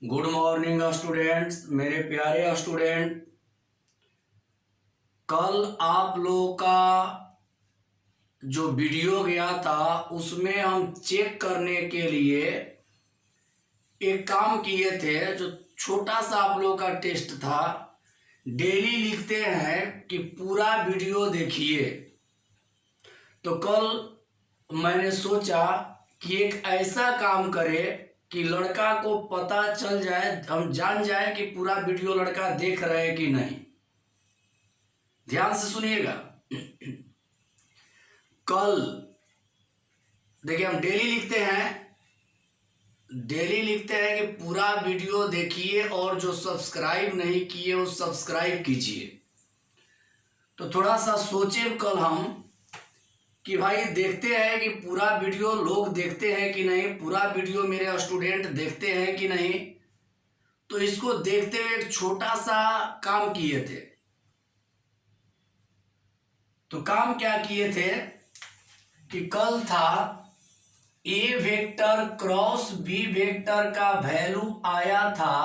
Good morning students, मेरे प्यारे student. कल आप लोगों का जो वीडियो गया था उसमें हम चेक करने के लिए एक काम किए थे। जो छोटा सा आप लोगों का टेस्ट था, डेली लिखते हैं कि पूरा वीडियो देखिए। तो कल मैंने सोचा कि एक ऐसा काम करें कि लड़का को पता चल जाए, हम जान जाए कि पूरा वीडियो लड़का देख रहे हैं कि नहीं। ध्यान से सुनिएगा। कल देखिए, हम डेली लिखते हैं कि पूरा वीडियो देखिए और जो सब्सक्राइब नहीं किए वो सब्सक्राइब कीजिए। तो थोड़ा सा सोचे कल हम कि भाई देखते हैं कि पूरा वीडियो लोग देखते हैं कि नहीं, पूरा वीडियो मेरे स्टूडेंट देखते हैं कि नहीं। तो इसको देखते हुए एक छोटा सा काम किए थे। तो काम क्या किए थे कि कल था ए वेक्टर क्रॉस बी वेक्टर का वैल्यू आया था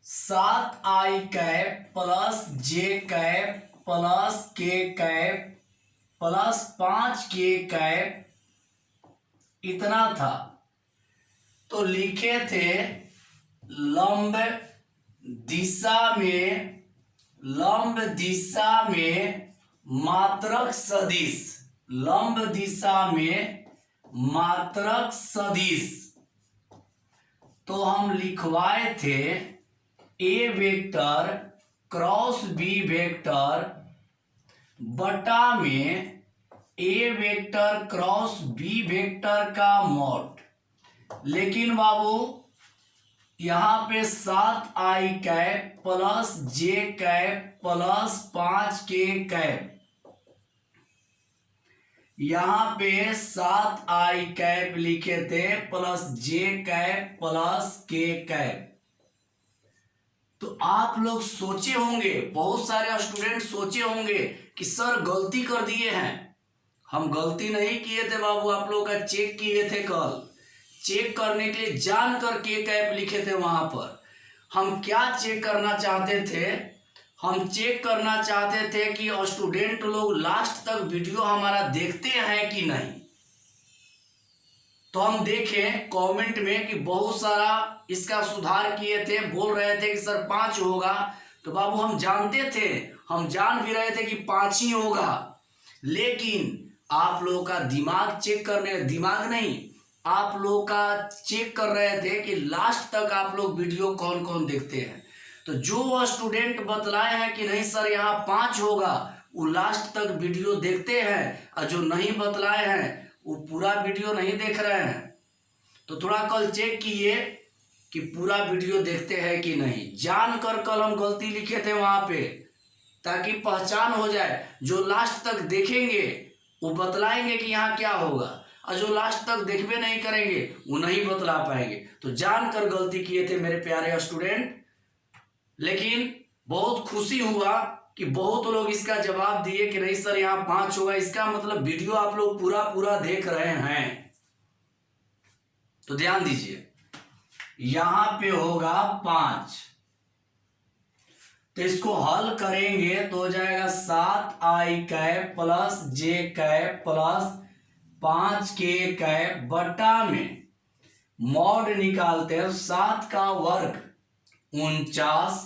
7i कैप प्लस जे कैप प्लस के कैप प्लस 5k कैप, इतना था। तो लिखे थे लंब दिशा में मात्रक सदिश, लंब दिशा में मात्रक सदिश। तो हम लिखवाए थे ए वेक्टर क्रॉस बी वेक्टर बटा में A vector cross B vector का मॉड। लेकिन बाबू यहां पे 7i कैप प्लस जे कैप प्लस 5k कैप, यहां पे 7i कैप लिखे थे प्लस जे कैप प्लस के कैप। तो आप लोग सोचे होंगे, बहुत सारे स्टूडेंट सोचे होंगे कि सर गलती कर दिए हैं। हम गलती नहीं किए थे बाबू, आप लोगों का चेक किए थे। कल चेक करने के लिए जानकर के कैप लिखे थे। वहां पर हम क्या चेक करना चाहते थे? हम चेक करना चाहते थे कि स्टूडेंट लोग लास्ट तक वीडियो हमारा देखते हैं कि नहीं। तो हम देखें कमेंट में कि बहुत सारा इसका सुधार किए थे, बोल रहे थे कि सर 5 होगा। तो बाबू हम जानते थे, हम जान भी रहे थे कि 5 ही होगा। लेकिन आप लोगों का दिमाग चेक करने, दिमाग नहीं, आप लोग का चेक कर रहे थे कि लास्ट तक आप लोग वीडियो कौन कौन देखते हैं। तो जो स्टूडेंट बतलाए हैं कि नहीं सर यहाँ 5 होगा, वो लास्ट तक वीडियो देखते हैं, और जो नहीं बतलाए हैं वो पूरा वीडियो नहीं देख रहे हैं। तो थोड़ा कल चेक किए कि पूरा वीडियो देखते हैं कि नहीं। जानकर कल हम गलती लिखे थे वहां पे, ताकि पहचान हो जाए। जो लास्ट तक देखेंगे वो बतलाएंगे कि यहाँ क्या होगा, और जो लास्ट तक देखबे नहीं करेंगे वो नहीं बतला पाएंगे। तो जानकर गलती किए थे मेरे प्यारे स्टूडेंट। लेकिन बहुत खुशी हुआ कि बहुत लोग इसका जवाब दिए कि नहीं सर यहाँ 5 होगा। इसका मतलब वीडियो आप लोग पूरा पूरा देख रहे हैं। तो ध्यान दीजिए, यहां पे होगा 5। तो इसको हल करेंगे तो हो जाएगा 7i कैप प्लस जे कैप प्लस 5k कैप बटा में मॉड निकालते हैं। 7 का वर्ग 49,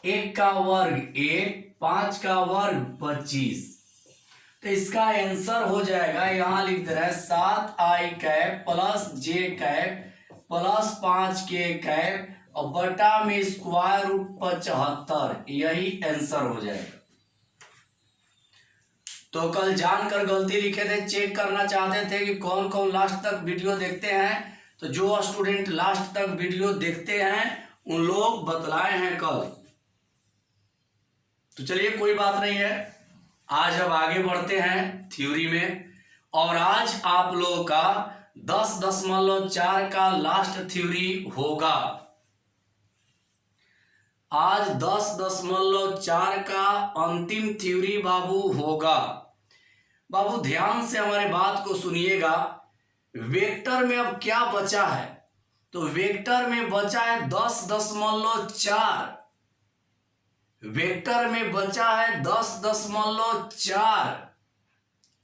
1 का वर्ग 1, 5 का वर्ग 25। तो इसका आंसर हो जाएगा, यहां लिख दे रहा है 7i कैप प्लस जे कैप प्लस 5k कैप और बटा में स्क्वायर रूट 75। यही आंसर हो जाएगा। तो कल जानकर गलती लिखे थे, चेक करना चाहते थे कि कौन कौन लास्ट तक वीडियो देखते हैं। तो जो स्टूडेंट लास्ट तक वीडियो देखते हैं उन लोग बतलाए हैं कल। तो चलिए कोई बात नहीं है, आज अब आगे बढ़ते हैं थ्योरी में। और आज आप लोगों का 10.4 का लास्ट थ्योरी होगा। आज 10.4 का अंतिम थ्योरी बाबू होगा। बाबू ध्यान से हमारे बात को सुनिएगा। वेक्टर में अब क्या बचा है, तो वेक्टर में बचा है 10.4। वेक्टर में बचा है 10.4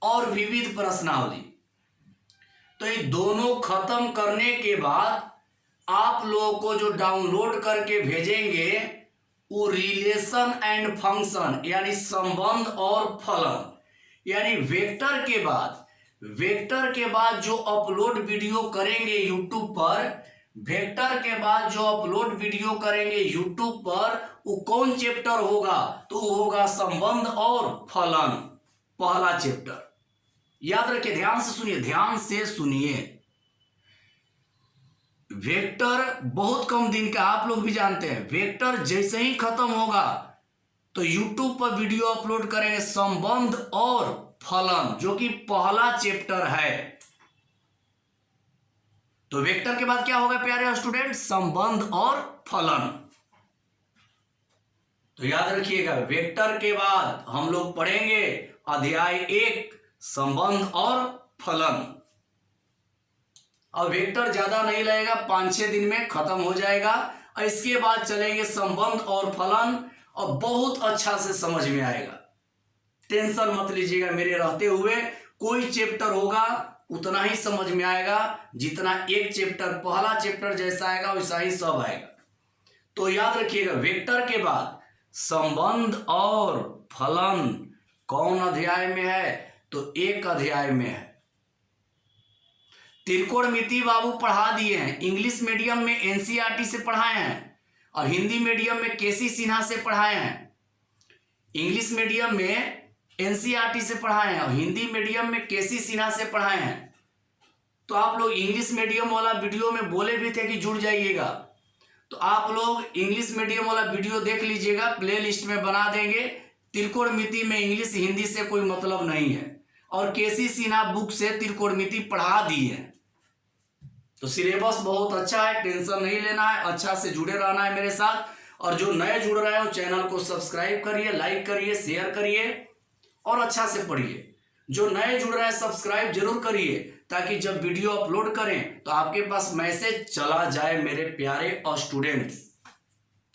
और विविध प्रश्नावली। तो ये दोनों खत्म करने के बाद आप लोगों को जो डाउनलोड करके भेजेंगे वो रिलेशन एंड फंक्शन यानी संबंध और फलन, यानी वेक्टर के बाद जो अपलोड वीडियो करेंगे यूट्यूब पर, वेक्टर के बाद जो अपलोड वीडियो करेंगे यूट्यूब पर, वो कौन चैप्टर होगा, तो वो होगा संबंध और फलन, पहला चैप्टर। याद रखिए, ध्यान से सुनिए, ध्यान से सुनिए। वेक्टर बहुत कम दिन का, आप लोग भी जानते हैं, वेक्टर जैसे ही खत्म होगा तो यूट्यूब पर वीडियो अपलोड करेंगे संबंध और फलन, जो कि पहला चैप्टर है। तो वेक्टर के बाद क्या होगा प्यारे स्टूडेंट, संबंध और फलन। तो याद रखिएगा, वेक्टर के बाद हम लोग पढ़ेंगे अध्याय 1 संबंध और फलन। और वेक्टर ज्यादा नहीं लगेगा, 5-6 दिन में खत्म हो जाएगा। और इसके बाद चलेंगे संबंध और फलन, और बहुत अच्छा से समझ में आएगा। टेंशन मत लीजिएगा, मेरे रहते हुए कोई चैप्टर होगा उतना ही समझ में आएगा जितना एक चैप्टर, पहला चैप्टर जैसा आएगा वैसा ही सब आएगा। तो याद रखिएगा, वेक्टर के बाद संबंध और फलन कौन अध्याय में है, तो 1 अध्याय में है। त्रिकोणमिति बाबू पढ़ा दिए हैं, इंग्लिश मीडियम में एनसीईआरटी से पढ़ाए हैं और हिंदी मीडियम में केसी सिन्हा से पढ़ाए हैं। इंग्लिश मीडियम में एनसीईआरटी से पढ़ाए हैं और हिंदी मीडियम में केसी सिन्हा से पढ़ाए हैं। तो आप लोग इंग्लिश मीडियम वाला वीडियो में बोले भी थे कि जुड़ जाइएगा, तो आप लोग इंग्लिश मीडियम वाला वीडियो देख लीजिएगा, प्ले लिस्ट में बना देंगे। त्रिकोणमिति में इंग्लिश हिंदी से कोई मतलब नहीं है, और केसी सिन्हा बुक से त्रिकोणमिति पढ़ा दी है। तो सिलेबस बहुत अच्छा है, टेंशन नहीं लेना है, अच्छा से जुड़े रहना है मेरे साथ। और जो नए जुड़ रहे हो चैनल को सब्सक्राइब करिए, लाइक करिए, शेयर करिए और अच्छा से पढ़िए। जो नए जुड़ रहे हैं सब्सक्राइब जरूर करिए, ताकि जब वीडियो अपलोड करें तो आपके पास मैसेज चला जाए मेरे प्यारे और स्टूडेंट।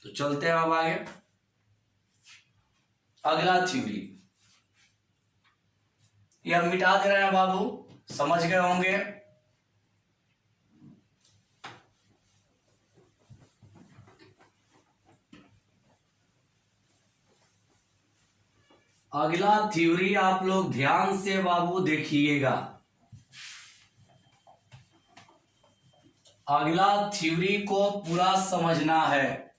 तो चलते हैं अब आगे। अगला थ्योरी, यह मिटा दे रहे हैं बाबू, समझ गए होंगे। अगला थ्योरी आप लोग ध्यान से बाबू देखिएगा। अगला थ्योरी को पूरा समझना है।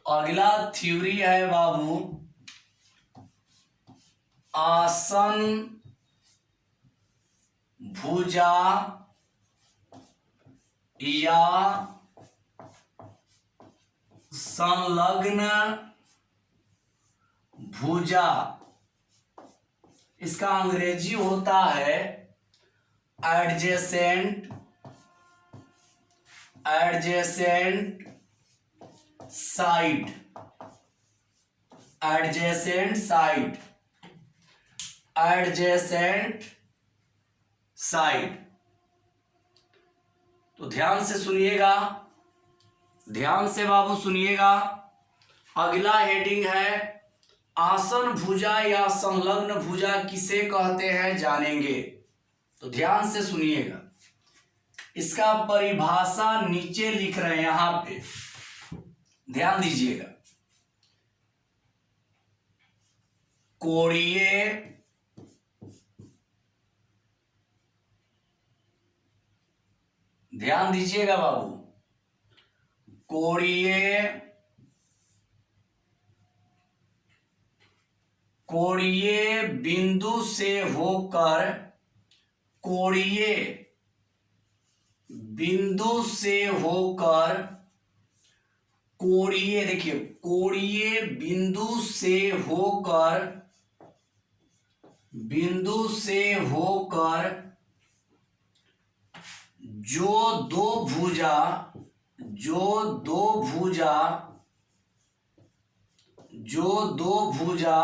अगला थ्योरी है बाबू आसन भुजा या संलग्न भुजा। इसका अंग्रेजी होता है adjacent side, adjacent side, adjacent side. तो ध्यान से सुनिएगा, ध्यान से बाबू सुनिएगा। अगला हेडिंग है आसन भुजा या संलग्न भुजा किसे कहते हैं जानेंगे। तो ध्यान से सुनिएगा, इसका परिभाषा नीचे लिख रहे हैं, यहां पे ध्यान दीजिएगा। कोणीय ध्यान दीजिएगा बाबू, कोणीय बिंदु से होकर, कोणीय बिंदु से होकर, कोणीय देखिए, कोणीय बिंदु से होकर जो दो भुजा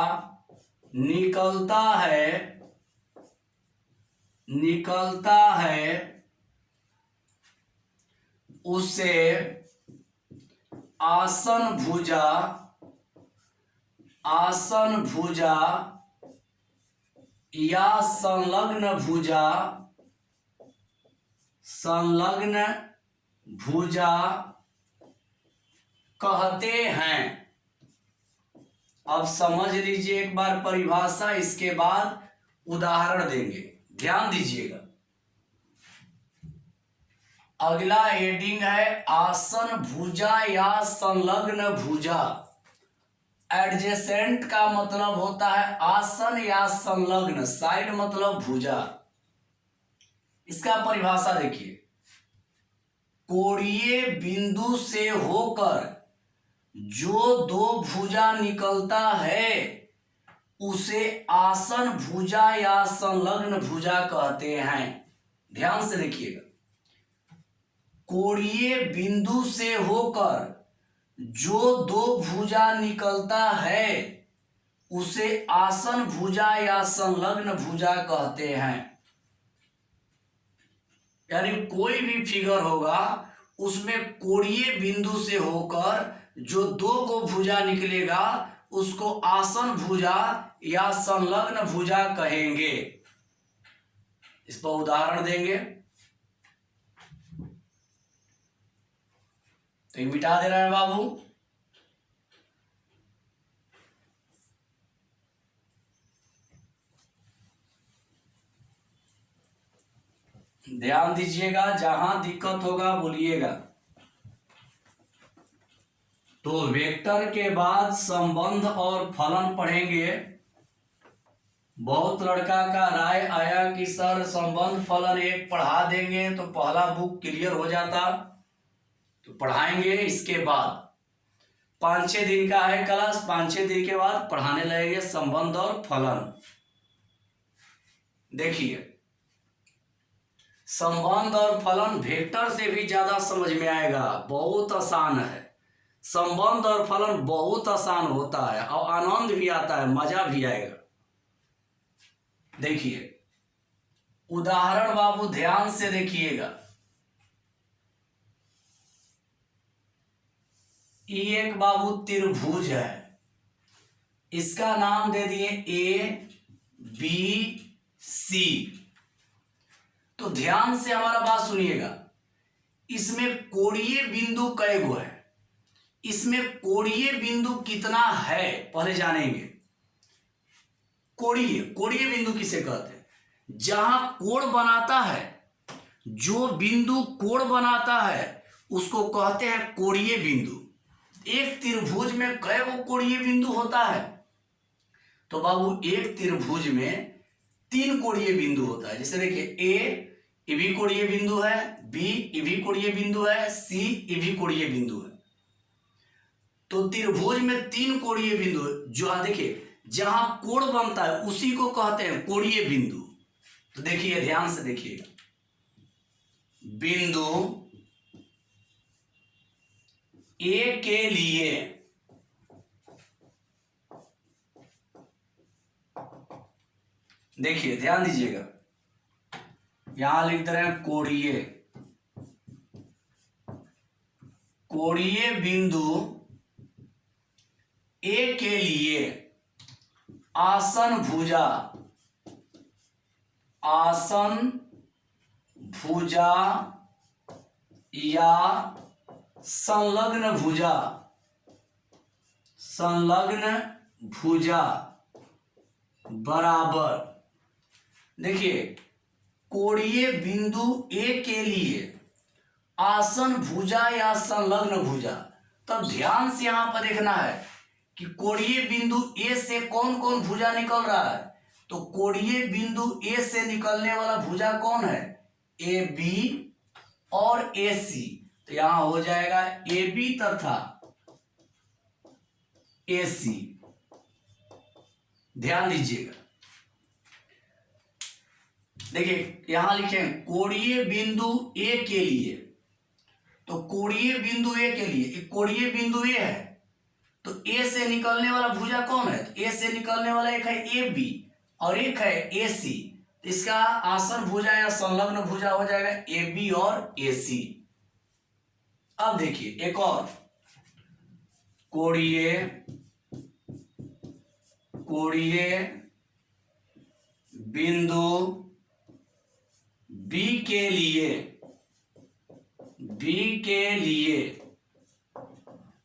निकलता है, निकलता है उसे आसन भुजा या संलग्न भुजा कहते हैं। अब समझ लीजिए एक बार परिभाषा, इसके बाद उदाहरण देंगे, ध्यान दीजिएगा। अगला हेडिंग है आसन भुजा या संलग्न भुजा। एडजेसेंट का मतलब होता है आसन या संलग्न, साइड मतलब भुजा। इसका परिभाषा देखिए, कोणीय बिंदु से होकर जो दो भुजा निकलता है उसे आसन भुजा या संलग्न भुजा कहते हैं। ध्यान से देखिएगा, कोणीय बिंदु से होकर जो दो भुजा निकलता है उसे आसन भुजा या संलग्न भुजा कहते हैं। यानी कोई भी फिगर होगा उसमें कोणीय बिंदु से होकर जो दो को भुजा निकलेगा उसको आसन भुजा या संलग्न भुजा कहेंगे। इस पर उदाहरण देंगे, तो ये मिटा दे रहे हैं बाबू। ध्यान दीजिएगा, जहां दिक्कत होगा बोलिएगा। तो वेक्टर के बाद संबंध और फलन पढ़ेंगे। बहुत लड़का का राय आया कि सर संबंध फलन एक पढ़ा देंगे तो पहला बुक क्लियर हो जाता, तो पढ़ाएंगे। इसके बाद 5-6 दिन का है क्लास, 5-6 दिन के बाद पढ़ाने लगेंगे संबंध और फलन। देखिए, संबंध और फलन वेक्टर से भी ज्यादा समझ में आएगा, बहुत आसान है। संबंध और फलन बहुत आसान होता है और आनंद भी आता है, मजा भी आएगा। देखिए उदाहरण बाबू, ध्यान से देखिएगा। ये एक बाबू त्रिभुज है, इसका नाम दे दिए ABC। तो ध्यान से हमारा बात सुनिएगा, इसमें कोणीय बिंदु कई गो है, इसमें कोणीय बिंदु कितना है पहले जानेंगे। कोणीय बिंदु किसे कहते हैं? जहां कोण बनाता है, जो बिंदु कोण बनाता है उसको कहते हैं कोणीय बिंदु। एक त्रिभुज में कई गो कोणीय बिंदु होता है? तो बाबू एक त्रिभुज में 3 कोणीय बिंदु होता है। जैसे देखिए, ए भी कोणीय बिंदु है, बी भी कोणीय बिंदु है, सी भी कोणीय बिंदु है। तो त्रिभुज में 3 कोणीय बिंदु, जो देखिए जहां कोण बनता है उसी को कहते हैं कोणीय बिंदु। तो देखिए ध्यान से देखिएगा, बिंदु ए के लिए देखिए, ध्यान दीजिएगा, यहां लिख दे रहे हैं कोणीय बिंदु ए के लिए आसन भुजा या संलग्न भुजा बराबर। देखिए, कोणीय बिंदु ए के लिए आसन भुजा या संलग्न भुजा, तब ध्यान से यहां पर देखना है कि कोणीय बिंदु ए से कौन कौन भुजा निकल रहा है। तो कोणीय बिंदु ए से निकलने वाला भुजा कौन है? ए बी और ए सी। तो यहां हो जाएगा ए बी तथा ए सी। ध्यान दीजिएगा, देखिए यहां लिखे कोणीय बिंदु ए के लिए। तो कोणीय बिंदु ए के लिए, एक कोणीय बिंदु ए है, तो ए से निकलने वाला भुजा कौन है? तो ए से निकलने वाला एक है ए बी और एक है ए सी। इसका आसन भुजा या संलग्न भुजा हो जाएगा ए बी और ए सी। अब देखिए एक और, कोणीय बिंदु बी के लिए,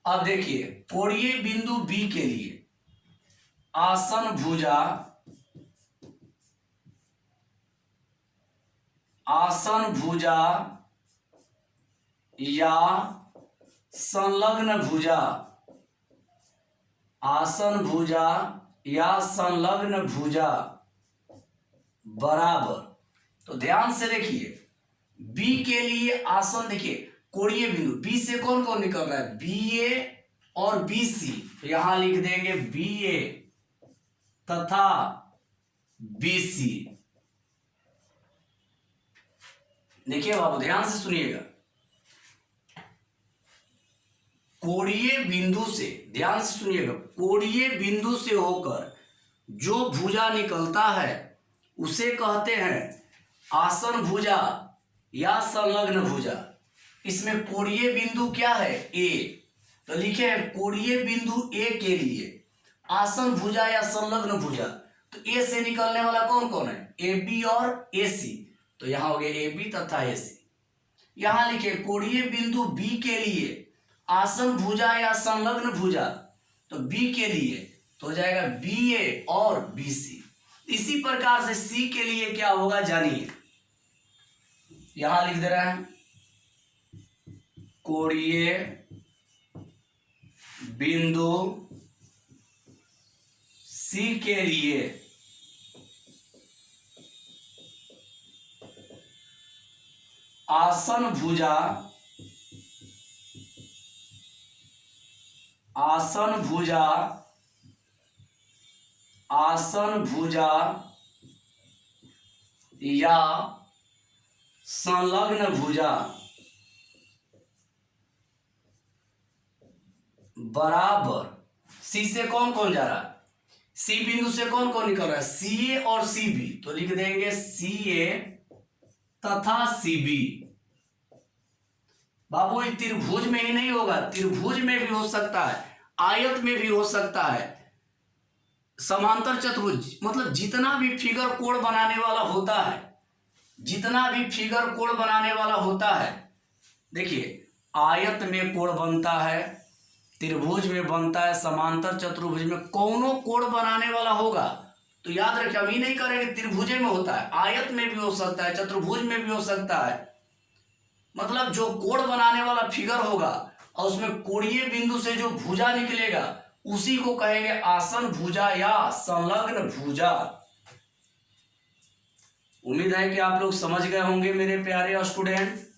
अब देखिए कोणीय बिंदु बी के लिए आसन भुजा या संलग्न भुजा, आसन भुजा या संलग्न भुजा बराबर। तो ध्यान से देखिए बी के लिए आसन, देखिए कोणीय बिंदु बी से कौन कौन निकल रहा है, बी ए और बी सी। तो यहां लिख देंगे बी ए तथा बी सी। देखिए बाबू ध्यान से सुनिएगा, कोणीय बिंदु से, ध्यान से सुनिएगा, कोणीय बिंदु से होकर जो भुजा निकलता है उसे कहते हैं आसन भुजा या संलग्न भुजा। इसमें कोणीय बिंदु क्या है, ए। तो लिखे हैं कोणीय बिंदु ए के लिए आसन भुजा या संलग्न भुजा। तो ए से निकलने वाला कौन कौन है, ए बी और ए सी। तो यहां हो गया ए बी तथा ए सी। यहां लिखे कोणीय बिंदु बी के लिए आसन भुजा या संलग्न भुजा, तो बी के लिए तो हो जाएगा बी ए और बी सी। इसी प्रकार से सी के लिए क्या होगा जानिए, यहां लिख दे रहे हैं कोणीय बिंदु सी के लिए आसन भुजा या संलग्न भुजा बराबर। सी से कौन कौन जा रहा है, सी बिंदु से कौन कौन निकल रहा है, सी ए और सी बी। तो लिख देंगे सी ए तथा सी बी। बाबू ये त्रिभुज में ही नहीं होगा, त्रिभुज में भी हो सकता है, आयत में भी हो सकता है, समांतर चतुर्भुज, मतलब जितना भी फिगर कोण बनाने वाला होता है, जितना भी फिगर कोण बनाने वाला होता है, देखिए आयत में कोण बनता है, त्रिभुज में बनता है, समांतर चतुर्भुज में कौनों कोण बनाने वाला होगा। तो याद रखिए हम ही नहीं करेंगे त्रिभुज में होता है, आयत में भी हो सकता है, चतुर्भुज में भी हो सकता है। मतलब जो कोण बनाने वाला फिगर होगा और उसमें कोणीय बिंदु से जो भुजा निकलेगा उसी को कहेंगे आसन भुजा या संलग्न भुजा। उम्मीद है कि आप लोग समझ गए होंगे मेरे प्यारे स्टूडेंट।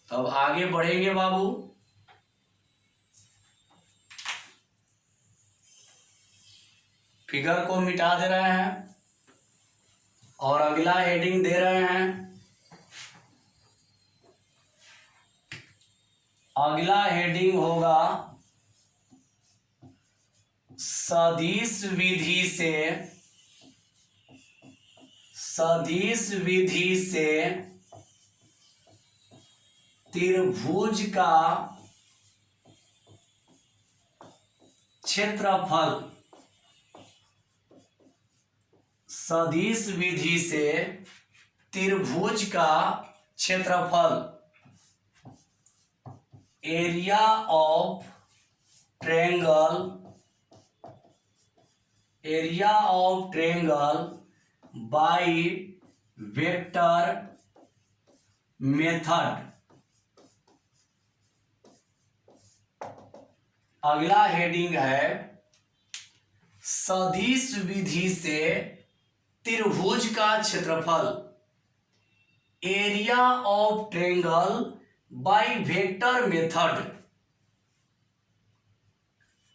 अब आगे बढ़ेंगे बाबू। फिगर को मिटा दे रहे हैं और अगला हेडिंग दे रहे हैं। अगला हेडिंग होगा सदिश विधि से त्रिभुज का क्षेत्रफल। सदिश विधि से त्रिभुज का क्षेत्रफल, area of triangle by vector method. अगला हेडिंग है सदिश विधि से त्रिभुज का क्षेत्रफल, area of triangle by vector method.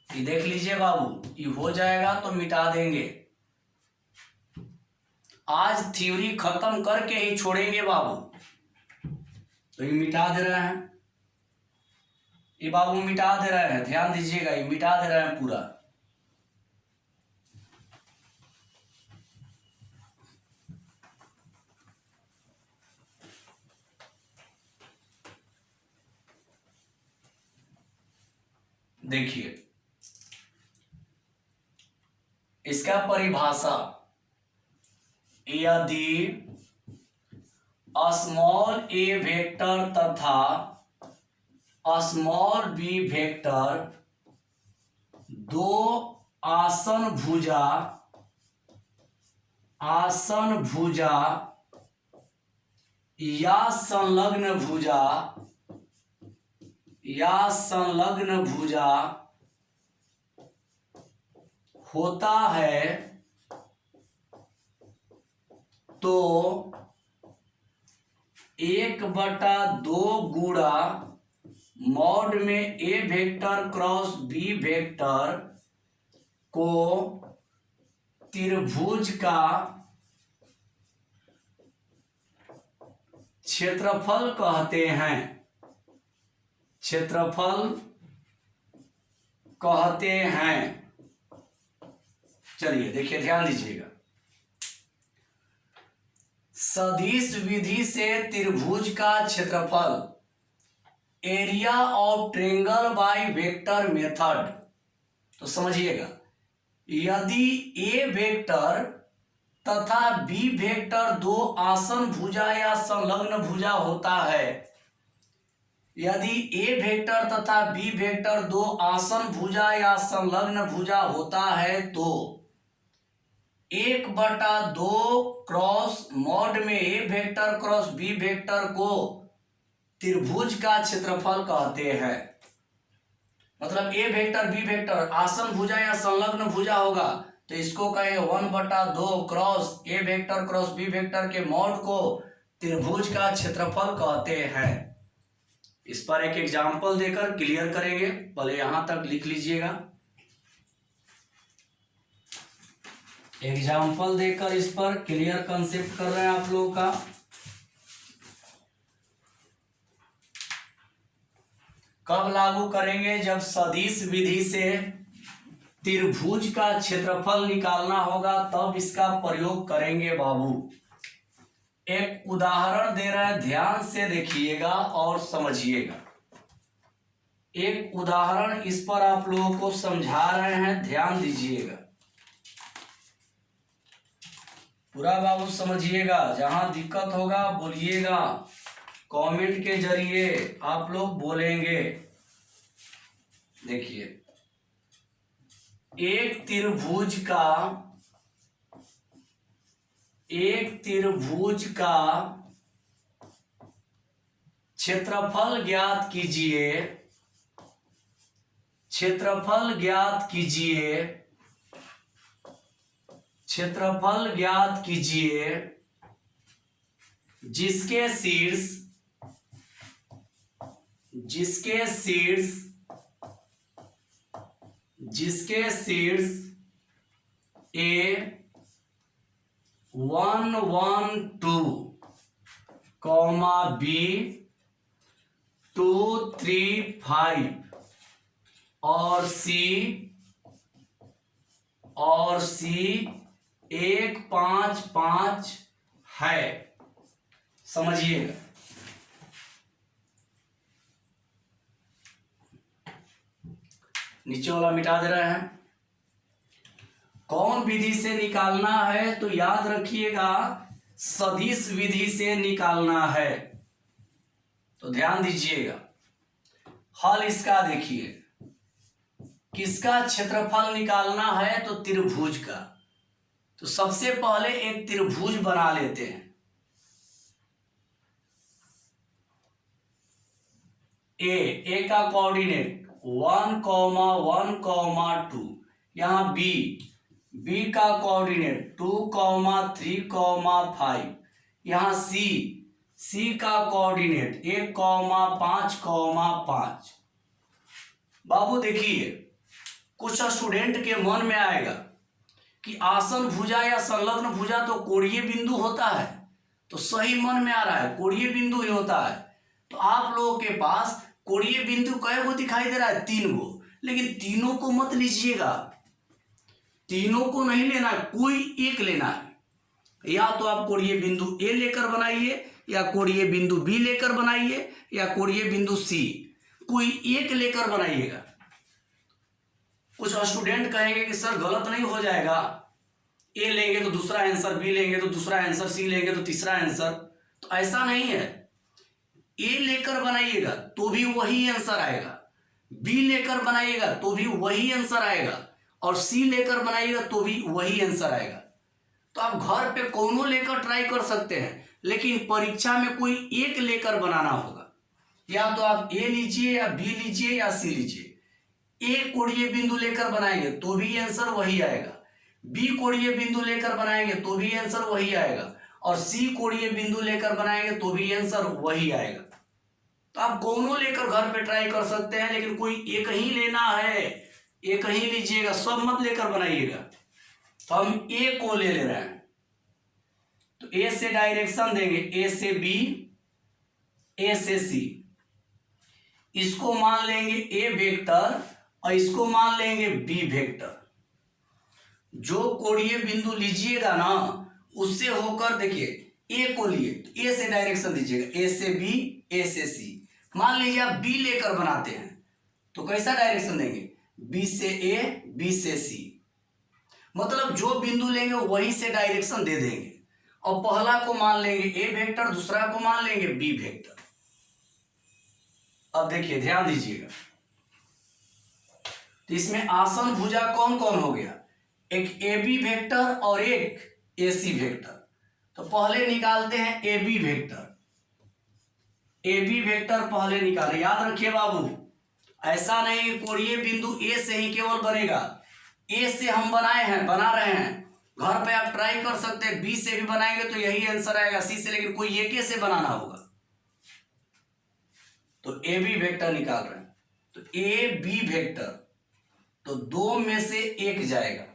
ये देख लीजिए बाबू, ये हो जाएगा तो मिटा देंगे। आज थ्योरी खत्म करके ही छोड़ेंगे बाबू। तो ये मिटा दे रहे हैं, ये बाबू मिटा दे रहे हैं, ध्यान दीजिएगा, ये मिटा दे रहे हैं पूरा। देखिए इसका परिभाषा, यदि स्मॉल ए वेक्टर तथा स्मॉल बी वेक्टर दो आसन भुजा या संलग्न भुजा होता है तो 1/2 गुणा मॉड में A vector cross B vector को त्रिभुज का क्षेत्रफल कहते हैं। चलिए देखिए, ध्यान दीजिएगा। सदिश विधि से त्रिभुज का क्षेत्रफल, area of triangle by vector method. तो समझिएगा, यदि ए वेक्टर तथा बी वेक्टर दो आसन भुजा या संलग्न भुजा होता है, यदि ए वेक्टर तथा बी वेक्टर दो आसन भुजा या संलग्न भुजा होता है तो 1/2 क्रॉस मॉड में A vector cross B vector को त्रिभुज का क्षेत्रफल कहते हैं। मतलब ए वेक्टर बी वेक्टर आसन भुजा या संलग्न भुजा होगा तो इसको कहे 1/2 cross A vector cross B vector के मॉड को त्रिभुज का क्षेत्रफल कहते हैं। इस पर एक एग्जाम्पल देकर क्लियर करेंगे, पहले यहां तक लिख लीजिएगा। एग्जाम्पल देकर इस पर क्लियर कंसेप्ट कर रहे हैं आप लोगों का। कब लागू करेंगे? जब सदिश विधि से त्रिभुज का क्षेत्रफल निकालना होगा तब इसका प्रयोग करेंगे बाबू। एक उदाहरण दे रहे हैं, ध्यान से देखिएगा और समझिएगा। एक उदाहरण इस पर आप लोगों को समझा रहे हैं, ध्यान दीजिएगा, पूरा बाबू समझिएगा। जहां दिक्कत होगा बोलिएगा, कमेंट के जरिए आप लोग बोलेंगे। देखिए, एक त्रिभुज का क्षेत्रफल ज्ञात कीजिए जिसके शीर्ष A112, B235 और C155 है। समझिएगा। नीचे वाला मिटा दे रहे हैं। कौन विधि से निकालना है? तो याद रखिएगा, सदिश विधि से निकालना है। तो ध्यान दीजिएगा, हल इसका देखिए, किसका क्षेत्रफल निकालना है? तो त्रिभुज का। तो सबसे पहले एक त्रिभुज बना लेते हैं। ए का कोऑर्डिनेट 1,1,2, यहाँ बी का कोऑर्डिनेट 2,3,5, यहाँ सी का कोऑर्डिनेट 1,5,5। बाबू देखिए, कुछ स्टूडेंट के मन में आएगा कि आसन भुजा या संलग्न भुजा तो कोणीय बिंदु होता है। तो सही मन में आ रहा है, कोणीय बिंदु ही होता है। तो आप लोगों के पास कोणीय बिंदु कई गो दिखाई दे रहा है? 3 गो। लेकिन तीनों को मत लीजिएगा, तीनों को नहीं लेना है, कोई एक लेना है। या तो आप कोणीय बिंदु ए लेकर बनाइए, या कोणीय बिंदु बी लेकर बनाइए, या कोणीय बिंदु सी, कोई एक लेकर बनाइएगा। कुछ स्टूडेंट कहेंगे कि सर गलत नहीं हो जाएगा, ए लेंगे तो दूसरा आंसर, बी लेंगे तो दूसरा आंसर, सी लेंगे तो तीसरा आंसर। तो ऐसा नहीं है, ए लेकर बनाइएगा तो भी वही आंसर आएगा, बी लेकर बनाइएगा तो भी वही आंसर आएगा, और सी लेकर बनाइएगा तो भी वही आंसर आएगा। तो आप घर पे कोनो लेकर ट्राई कर सकते हैं, लेकिन परीक्षा में कोई एक लेकर बनाना होगा। या तो आप ए लीजिए या बी लीजिए या सी लीजिए। ए कोणीय बिंदु लेकर बनाएंगे तो भी आंसर वही आएगा, बी कोणीय बिंदु लेकर बनाएंगे तो भी आंसर वही आएगा, और सी कोणीय बिंदु लेकर बनाएंगे तो भी आंसर वही आएगा। तो आप दोनों लेकर घर पे ट्राई कर सकते हैं, लेकिन कोई एक ही लेना है, एक ही लीजिएगा, सब मत लेकर बनाइएगा। तो हम ए को ले रहे हैं, तो ए से डायरेक्शन देंगे, ए से बी, ए से सी। इसको मान लेंगे ए वेक्टर और इसको मान लेंगे बी वेक्टर। जो कोणीय बिंदु लीजिएगा ना, उससे होकर देखिए ए को लिए, ए से डायरेक्शन दीजिएगा, ए से बी, ए से सी। मान लीजिए आप बी लेकर बनाते हैं तो कैसा डायरेक्शन देंगे, बी से ए, बी से सी। मतलब जो बिंदु लेंगे वहीं से डायरेक्शन दे देंगे, और पहला को मान लेंगे ए वेक्टर, दूसरा को मान लेंगे बी वेक्टर। अब देखिए ध्यान दीजिएगा, तो इसमें आसन भुजा कौन कौन हो गया, एक ए बी वेक्टर और एक ए सी वेक्टर। तो पहले निकालते हैं A B vector. A B vector पहले निकाले। याद रखिए बाबू, ऐसा नहीं कोणीय बिंदु ए से ही केवल बनेगा, ए से हम बनाए हैं, बना रहे हैं, घर पे आप ट्राई कर सकते हैं, बी से भी बनाएंगे तो यही आंसर आएगा, सी से, लेकिन कोई एक से बनाना होगा। तो ए बी वेक्टर निकाल रहे हैं, तो ए बी वेक्टर, तो दो में से एक जाएगा,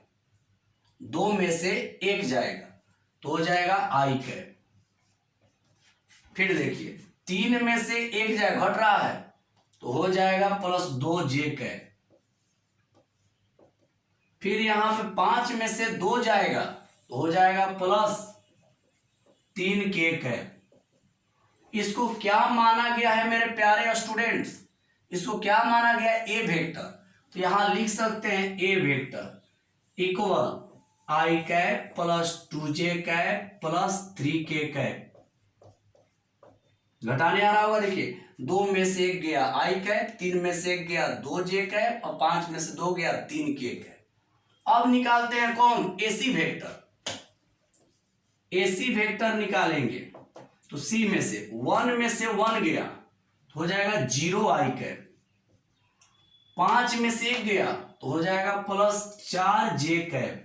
दो में से एक जाएगा तो हो जाएगा आई कैप। फिर देखिए तीन में से एक जाएगा, घट रहा है, तो हो जाएगा +2 जे कैप। फिर यहां पे 5 में से 2 जाएगा तो हो जाएगा +3 के कैप। इसको क्या माना गया है मेरे प्यारे स्टूडेंट्स, इसको क्या माना गया है, ए वेक्टर। तो यहां लिख सकते हैं A vector equal I cap +2j cap +3 के कैप। घटाने आ रहा होगा, देखिए 2 में से 1 गया आई कैप, 3 में से 1 गया 2j कैप, और 5 में से 2 गया 3 के कैप। अब निकालते हैं कौन, एसी वेक्टर। एसी वेक्टर निकालेंगे तो सी में से 1 में से 1 गया तो हो जाएगा 0 आई कैप, 5 में से 1 गया तो हो जाएगा +4 जे कैप।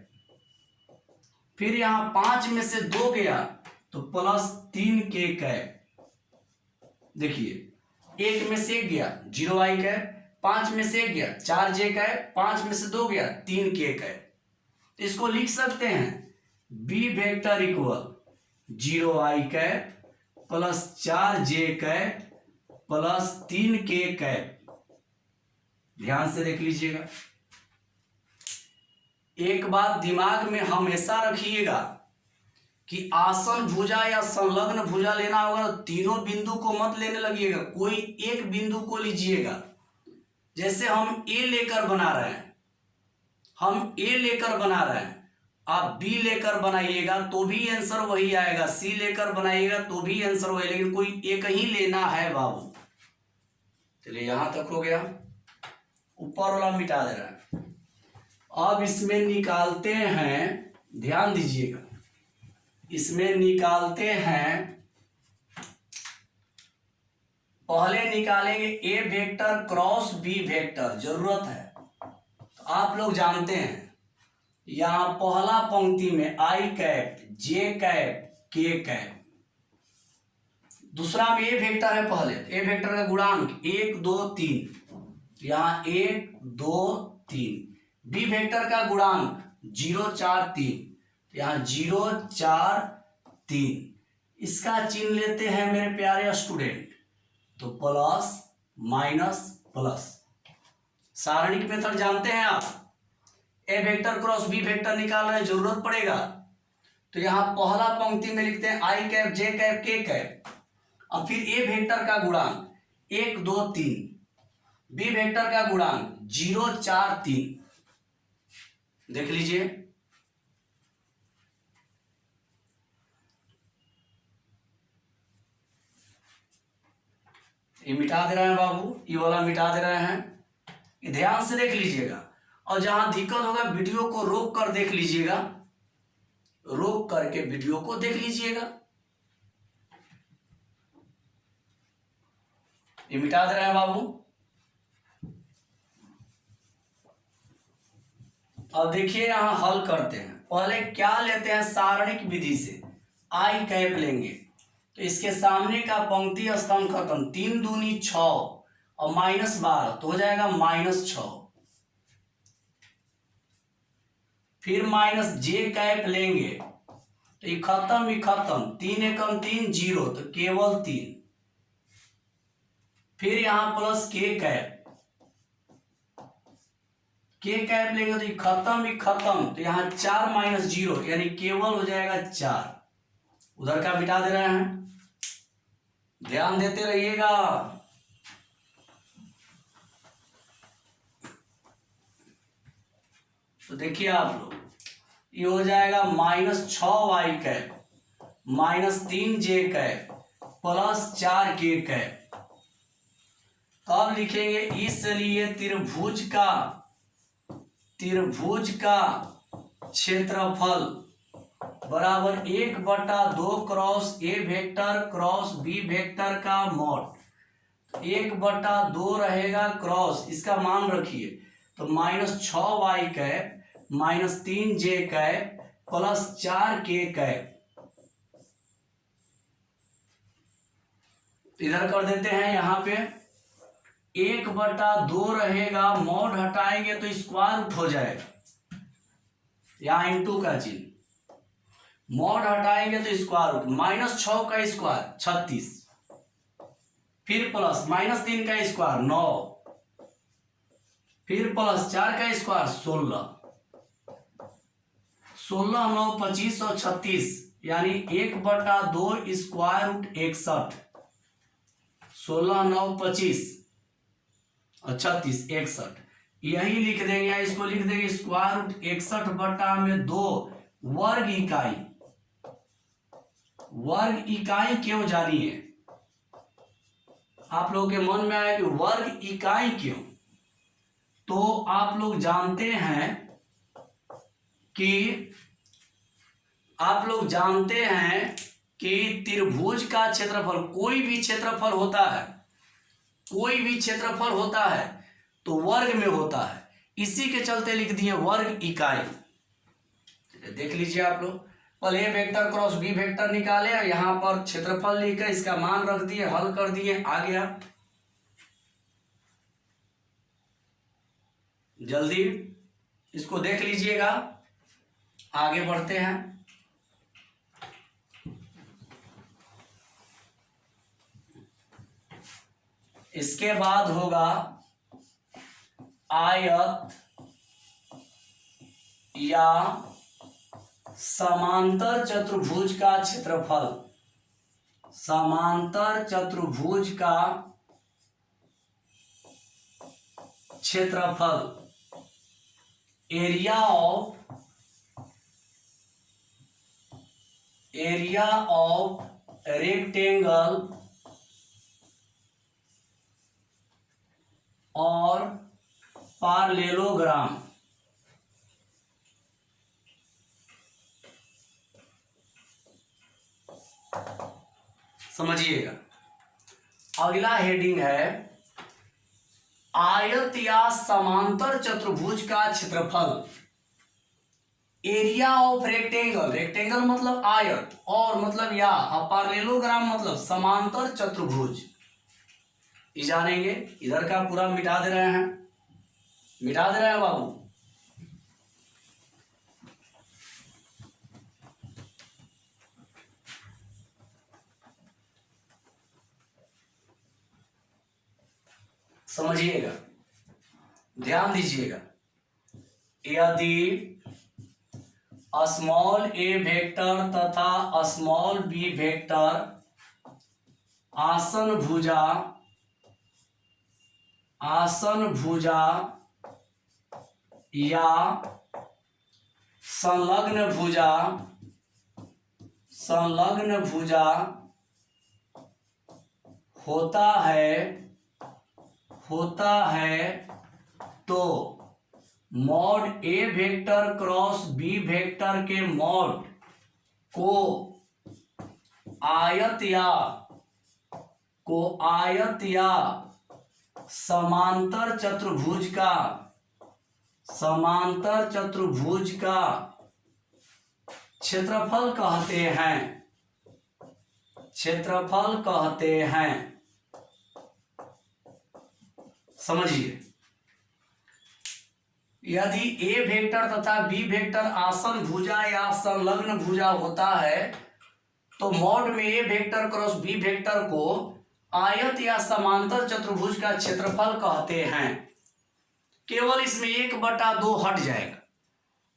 फिर यहां 5 में से 2 गया तो +3 के कैप। देखिए 1 में से 1 गया 0 आई कैप, 5 में से 1 गया 4 जे कैप, 5 में से 2 गया 3 के कैप। इसको लिख सकते हैं बी वेक्टर इक्वल 0 आई कैप +4 जे कैप +3 के कैप। ध्यान से देख लीजिएगा, एक बात दिमाग में हमेशा रखिएगा कि आसन भुजा या संलग्न भुजा लेना होगा तो तीनों बिंदु को मत लेने लगिएगा, कोई एक बिंदु को लीजिएगा। जैसे हम ए लेकर बना रहे हैं, हम ए लेकर बना रहे हैं, आप बी लेकर बनाइएगा तो भी आंसर वही आएगा, सी लेकर बनाइएगा तो भी आंसर वही, लेकिन कोई एक ही लेना है बाबू। चलिए यहां तक हो गया, ऊपर वाला मिटा दे रहा है। अब इसमें निकालते हैं, ध्यान दीजिएगा, इसमें निकालते हैं, पहले निकालेंगे ए वेक्टर क्रॉस बी वेक्टर, जरूरत है। तो आप लोग जानते हैं यहां पहला पंक्ति में आई कैप, जे कैप, के कैप, दूसरा में ए वेक्टर है, पहले ए वेक्टर का गुणांक 1 2 3, यहां 1 2 3, बी वेक्टर का गुणांक 0 4 3, यहां 0 4 3। इसका चिन्ह लेते हैं मेरे प्यारे स्टूडेंट, तो प्लस माइनस प्लस। सारणिक मेथड जानते हैं आप, ए वेक्टर क्रॉस बी वेक्टर निकाल रहे हैं, जरूरत पड़ेगा तो यहां पहला पंक्ति में लिखते हैं आई कैप, जे कैप, के कैप, और फिर ए वेक्टर का गुणांक 1 2 3, बी वेक्टर का गुणांक 0 4 3, देख लीजिए, ये मिटा दे रहे हैं बाबू, ये वाला मिटा दे रहे हैं, ये ध्यान से देख लीजिएगा। और जहां दिक्कत होगा वीडियो को रोक कर देख लीजिएगा, रोक करके वीडियो को देख लीजिएगा। ये मिटा दे रहे हैं बाबू। अब देखिए यहां हल करते हैं। पहले क्या लेते हैं, सारणिक विधि से आई कैप लेंगे, तो इसके सामने का पंक्ति स्तंभ खत्म, 3 दूनी 6 और -12 तो हो जाएगा -6। फिर -j कैप लेंगे तो ये खत्म, 3 एकम 3 0 तो केवल 3। फिर यहां प्लस k कैप लेंगे तो ये खत्म तो यहां 4 - 0 यानी केवल हो जाएगा 4। उधर का मिटा दे रहे हैं, ध्यान देते रहिएगा। तो देखिए आप लोग, ये हो जाएगा -6y cap -3j cap plus 4k cap. तब लिखेंगे इसलिए त्रिभुज का क्षेत्रफल बराबर 1/2 cross a vector cross b vector का मॉड। 1/2 रहेगा क्रॉस, इसका मान रखिए, तो -6y cap -3j cap plus 4k cap. इधर कर देते हैं, यहां पे 1/2 रहेगा, मॉड हटाएंगे तो स्क्वायर रूट हो जाएगा, यहां इंटू का चिन्ह, मॉड हटाएंगे तो स्क्वायर रूट, -6 का स्क्वायर 36, फिर प्लस -3 का स्क्वायर 9, फिर प्लस 4 का स्क्वायर 16, 16 9 25 और 36 यानी 1/2 स्क्वायर रूट 61, 16 9 25 और 36 61, यही लिख देंगे या इसको लिख देंगे स्क्वायर रूट 61/2 वर्ग इकाई। वर्ग इकाई क्यों जानिए, आप लोगों के मन में आया कि वर्ग इकाई क्यों, तो आप लोग जानते हैं कि त्रिभुज का क्षेत्रफल, कोई भी क्षेत्रफल होता है तो वर्ग में होता है, इसी के चलते लिख दिए वर्ग इकाई। देख लीजिए आप लोग, पहले ए वेक्टर क्रॉस बी वेक्टर निकाले, यहां पर क्षेत्रफल लिखकर इसका मान रख दिए, हल कर दिए, आ गया। जल्दी इसको देख लीजिएगा, आगे बढ़ते हैं। इसके बाद होगा आयत या समांतर चतुर्भुज का क्षेत्रफल। समांतर चतुर्भुज का क्षेत्रफल, एरिया ऑफ रेक्टेंगल और पार्लेलोग्राम। समझिएगा, अगला हेडिंग है आयत या समांतर चतुर्भुज का क्षेत्रफल। एरिया ऑफ रेक्टेंगल, रेक्टेंगल मतलब आयत, और मतलब या, पार्लेलोग्राम मतलब समांतर चतुर्भुज, ये जानेंगे। इधर का पूरा मिटा दे रहे हैं बाबू। समझिएगा, ध्यान दीजिएगा। यदि स्मॉल ए वेक्टर तथा स्मॉल बी वेक्टर आसन भुजा या संलग्न भुजा होता है तो मॉड ए वेक्टर क्रॉस बी वेक्टर के मॉड को आयत या समांतर चतुर्भुज का क्षेत्रफल कहते हैं। समझिए, यदि ए वेक्टर तथा बी वेक्टर आसन भुजा या संलग्न भुजा होता है तो मॉड में A vector cross B vector को आयत या समांतर चतुर्भुज का क्षेत्रफल कहते हैं। केवल इसमें 1/2 हट जाएगा।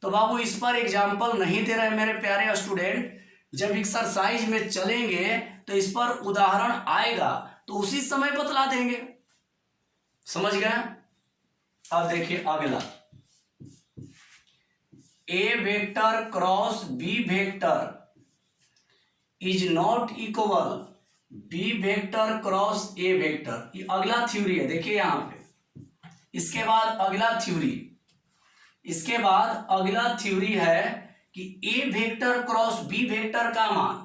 तो बाबू इस पर एग्जाम्पल नहीं दे रहे मेरे प्यारे स्टूडेंट, जब एक्सरसाइज में चलेंगे तो इस पर उदाहरण आएगा तो उसी समय बतला देंगे। समझ गए? अब देखिए अगला, A vector cross B vector is not equal B vector cross A vector. ये अगला थ्योरी है, देखिए यहां पे। इसके बाद अगला थ्योरी है कि A vector cross B vector का मान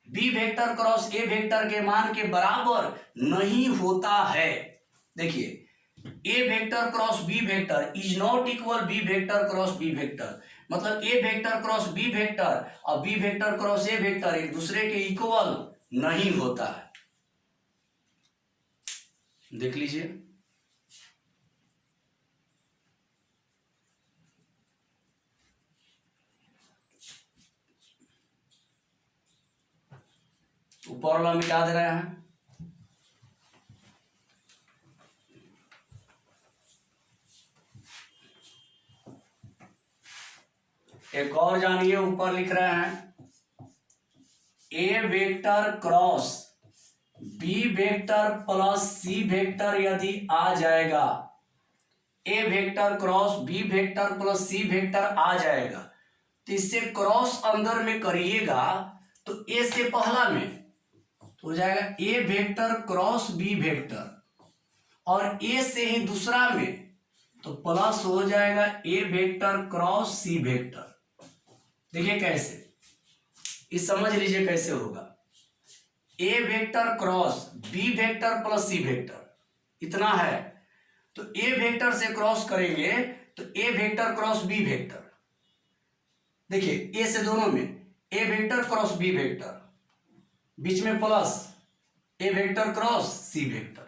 B vector cross A vector के मान के बराबर नहीं होता है। देखिए, A vector cross B vector is not equal B vector cross B vector, मतलब A vector cross B vector और B vector cross A vector एक दूसरे के इक्वल नहीं होता है। देख लीजिए, ऊपर वाला मिटा दे रहे हैं। एक और जानिए, ऊपर लिख रहे हैं A vector cross B vector plus C vector यदि आ जाएगा, A vector cross B vector plus C vector आ जाएगा तो इससे क्रॉस अंदर में करिएगा तो ए से पहला में हो जाएगा A vector cross B vector और ए से ही दूसरा में तो प्लस हो जाएगा A vector cross C vector. देखिए कैसे, इस समझ लीजिए कैसे होगा। A vector cross B vector plus C vector इतना है तो ए वेक्टर से क्रॉस करेंगे तो A vector cross B vector. देखिए ए से दोनों में A vector cross B vector, बीच में plus A vector cross C vector.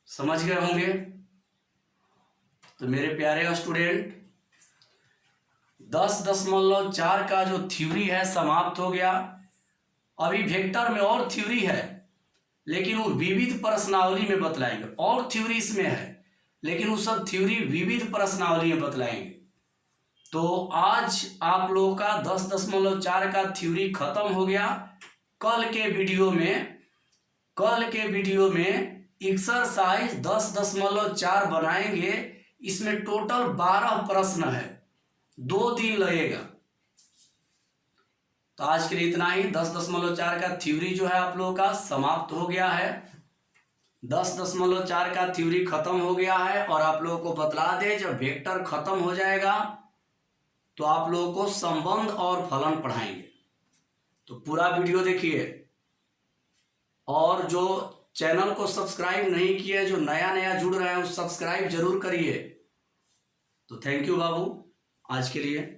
समझ गए होंगे? तो मेरे प्यारे स्टूडेंट 10.4 का जो थ्योरी है समाप्त हो गया। अभी वेक्टर में और थ्योरी है लेकिन वो विविध प्रश्नावली में बतलाएंगे, और थ्योरी इसमें है लेकिन वो सब थ्योरी विविध प्रश्नावली में बतलाएंगे। तो आज आप लोगों का 10.4 का थ्योरी खत्म हो गया। कल के वीडियो में एक्सरसाइज 10.4 बनाएंगे। इसमें टोटल 12 प्रश्न है, 2 दिन लगेगा। तो आज के लिए इतना ही। 10.4 का थ्योरी जो है आप लोगों का समाप्त हो गया है। 10.4 का थ्योरी खत्म हो गया है और आप लोगों को बतला दे जब वेक्टर खत्म हो जाएगा तो आप लोगों को संबंध और फलन पढ़ाएंगे। तो पूरा वीडियो देखिए और जो चैनल को सब्सक्राइब नहीं किया, जो नया जुड़ रहे हैं, उस सब्सक्राइब जरूर करिए। तो थैंक यू बाबू आज के लिए।